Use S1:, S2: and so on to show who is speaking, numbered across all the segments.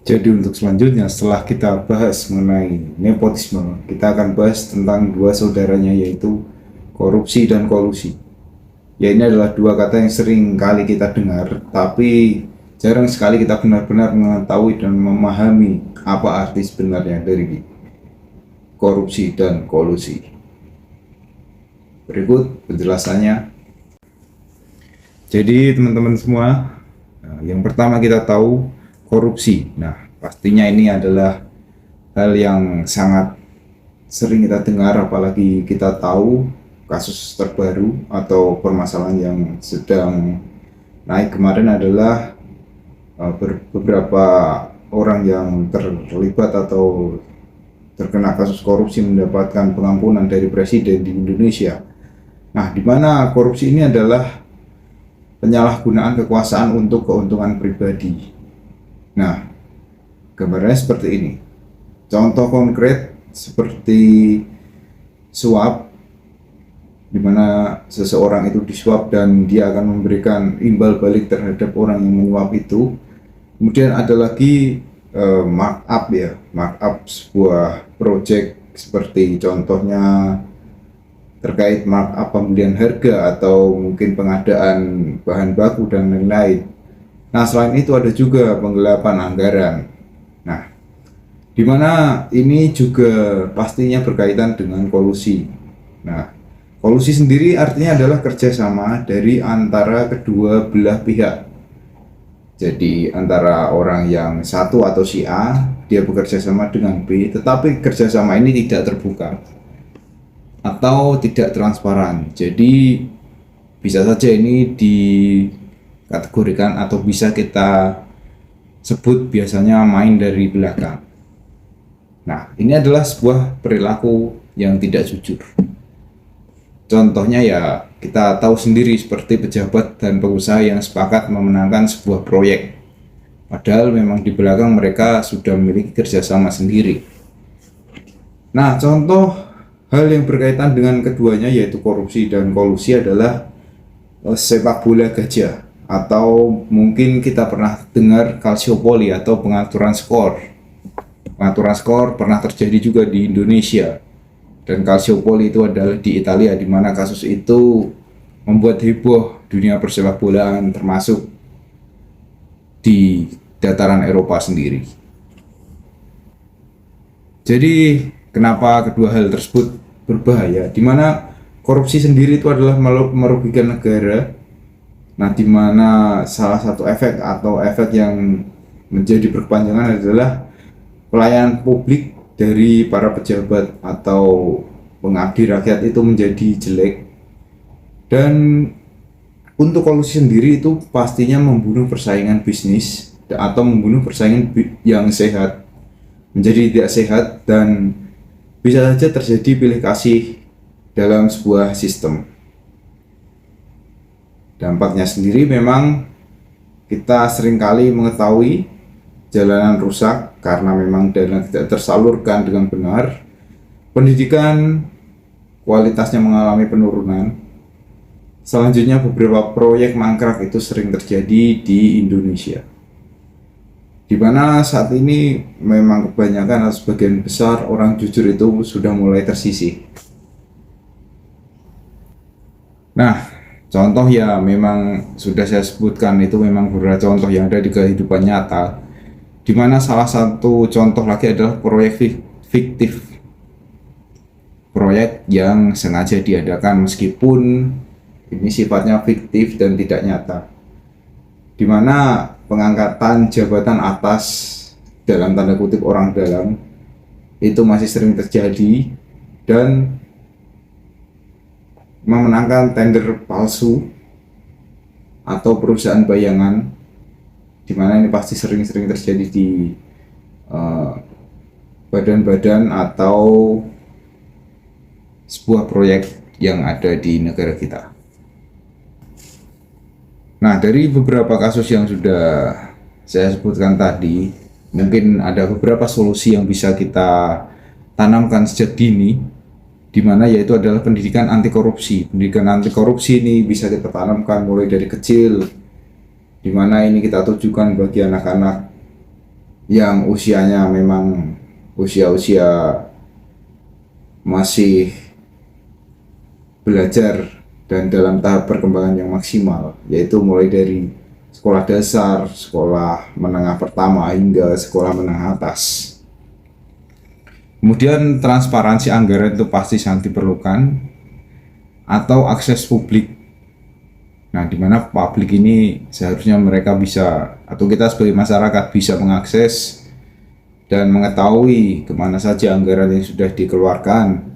S1: Jadi untuk selanjutnya setelah kita bahas mengenai nepotisme, kita akan bahas tentang dua saudaranya yaitu korupsi dan kolusi. Ya ini adalah dua kata yang sering kali kita dengar, tapi jarang sekali kita benar-benar mengetahui dan memahami apa arti sebenarnya dari korupsi dan kolusi. Berikut penjelasannya. Jadi teman-teman semua, yang pertama kita tahu korupsi. Nah, pastinya ini adalah hal yang sangat sering kita dengar, apalagi kita tahu kasus terbaru atau permasalahan yang sedang naik kemarin adalah beberapa orang yang terlibat atau terkena kasus korupsi mendapatkan pengampunan dari presiden di Indonesia. Nah, di mana korupsi ini adalah penyalahgunaan kekuasaan untuk keuntungan pribadi. Nah, gambarnya seperti ini. Contoh konkret seperti suap, di mana seseorang itu disuap dan dia akan memberikan imbal balik terhadap orang yang menyuap itu. Kemudian ada lagi markup ya, markup sebuah project seperti contohnya terkait markup pembelian harga atau mungkin pengadaan bahan baku dan lain-lain. Nah, selain itu ada juga penggelapan anggaran. Nah, di mana ini juga pastinya berkaitan dengan kolusi. Nah, kolusi sendiri artinya adalah kerjasama dari antara kedua belah pihak. Jadi antara orang yang satu atau si A, dia bekerja sama dengan B, tetapi kerjasama ini tidak terbuka atau tidak transparan. Jadi bisa saja ini dikategorikan atau bisa kita sebut biasanya main dari belakang. Nah, ini adalah sebuah perilaku yang tidak jujur. Contohnya ya kita tahu sendiri seperti pejabat dan pengusaha yang sepakat memenangkan sebuah proyek. Padahal memang di belakang mereka sudah memiliki kerjasama sendiri. Nah, contoh hal yang berkaitan dengan keduanya yaitu korupsi dan kolusi adalah sepak bola gajah, atau mungkin kita pernah dengar kalsiopoli atau pengaturan skor. Pengaturan skor pernah terjadi juga di Indonesia, dan kalsiopoli itu adalah di Italia, di mana kasus itu membuat heboh dunia persepak bolaan termasuk di dataran Eropa sendiri. Jadi kenapa kedua hal tersebut berbahaya, di mana korupsi sendiri itu adalah merugikan negara. Nah, di mana salah satu efek atau efek yang menjadi berkepanjangan adalah pelayanan publik dari para pejabat atau pengabdi rakyat itu menjadi jelek. Dan untuk kolusi sendiri itu pastinya membunuh persaingan bisnis atau membunuh persaingan yang sehat menjadi tidak sehat, dan bisa saja terjadi pilih kasih dalam sebuah sistem. Dampaknya sendiri memang kita seringkali mengetahui jalanan rusak karena memang dana tidak tersalurkan dengan benar, pendidikan kualitasnya mengalami penurunan. Selanjutnya beberapa proyek mangkrak itu sering terjadi di Indonesia, di mana saat ini memang kebanyakan atau sebagian besar orang jujur itu sudah mulai tersisih. Nah, contoh ya memang sudah saya sebutkan itu memang beberapa contoh yang ada di kehidupan nyata, di mana salah satu contoh lagi adalah proyek fiktif, proyek yang sengaja diadakan meskipun ini sifatnya fiktif dan tidak nyata, di mana pengangkatan jabatan atas dalam tanda kutip orang dalam itu masih sering terjadi, dan memenangkan tender palsu atau perusahaan bayangan, di mana ini pasti sering-sering terjadi di badan-badan atau sebuah proyek yang ada di negara kita. Nah, dari beberapa kasus yang sudah saya sebutkan tadi, mungkin ada beberapa solusi yang bisa kita tanamkan sejak dini, di mana yaitu adalah pendidikan anti korupsi. Pendidikan anti korupsi ini bisa kita tanamkan mulai dari kecil, di mana ini kita tujukan bagi anak-anak yang usianya memang usia-usia masih belajar dan dalam tahap perkembangan yang maksimal, yaitu mulai dari sekolah dasar, sekolah menengah pertama hingga sekolah menengah atas. Kemudian transparansi anggaran itu pasti sangat diperlukan, atau akses publik. Nah, di mana publik ini seharusnya mereka bisa, atau kita sebagai masyarakat bisa mengakses dan mengetahui kemana saja anggaran yang sudah dikeluarkan,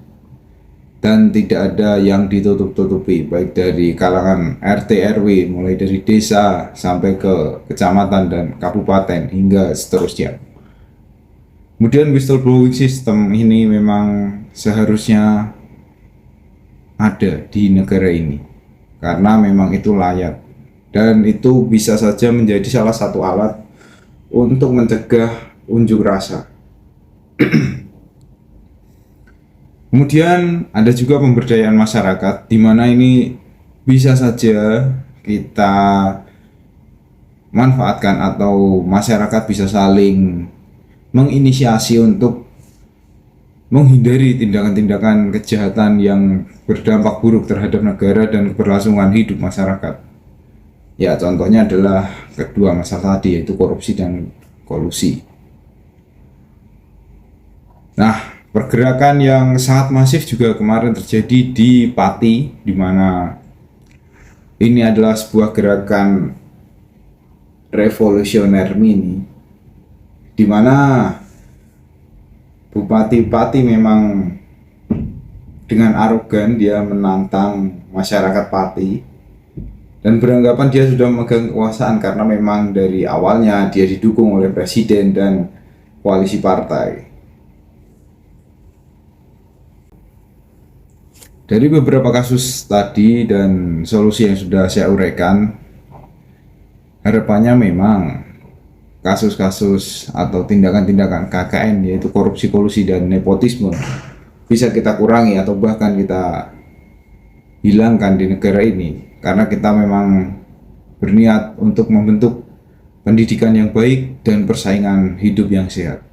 S1: dan tidak ada yang ditutup-tutupi, baik dari kalangan RT RW, mulai dari desa sampai ke kecamatan dan kabupaten hingga seterusnya. Kemudian whistleblowing system ini memang seharusnya ada di negara ini, karena memang itu layak, dan itu bisa saja menjadi salah satu alat untuk mencegah unjuk rasa. Kemudian ada juga pemberdayaan masyarakat, di mana ini bisa saja kita manfaatkan, atau masyarakat bisa saling menginisiasi untuk menghindari tindakan-tindakan kejahatan yang berdampak buruk terhadap negara dan keberlangsungan hidup masyarakat. Ya, contohnya adalah kedua masalah tadi, yaitu korupsi dan kolusi. Nah, pergerakan yang sangat masif juga kemarin terjadi di Pati, di mana ini adalah sebuah gerakan revolusioner mini, di mana Bupati Pati memang dengan arogan dia menantang masyarakat Pati dan beranggapan dia sudah memegang kekuasaan, karena memang dari awalnya dia didukung oleh presiden dan koalisi partai. Dari beberapa kasus tadi dan solusi yang sudah saya uraikan, harapannya memang kasus-kasus atau tindakan-tindakan KKN, yaitu korupsi, kolusi, dan nepotisme, bisa kita kurangi atau bahkan kita hilangkan di negara ini, karena kita memang berniat untuk membentuk pendidikan yang baik dan persaingan hidup yang sehat.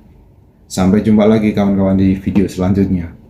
S1: Sampai jumpa lagi kawan-kawan di video selanjutnya.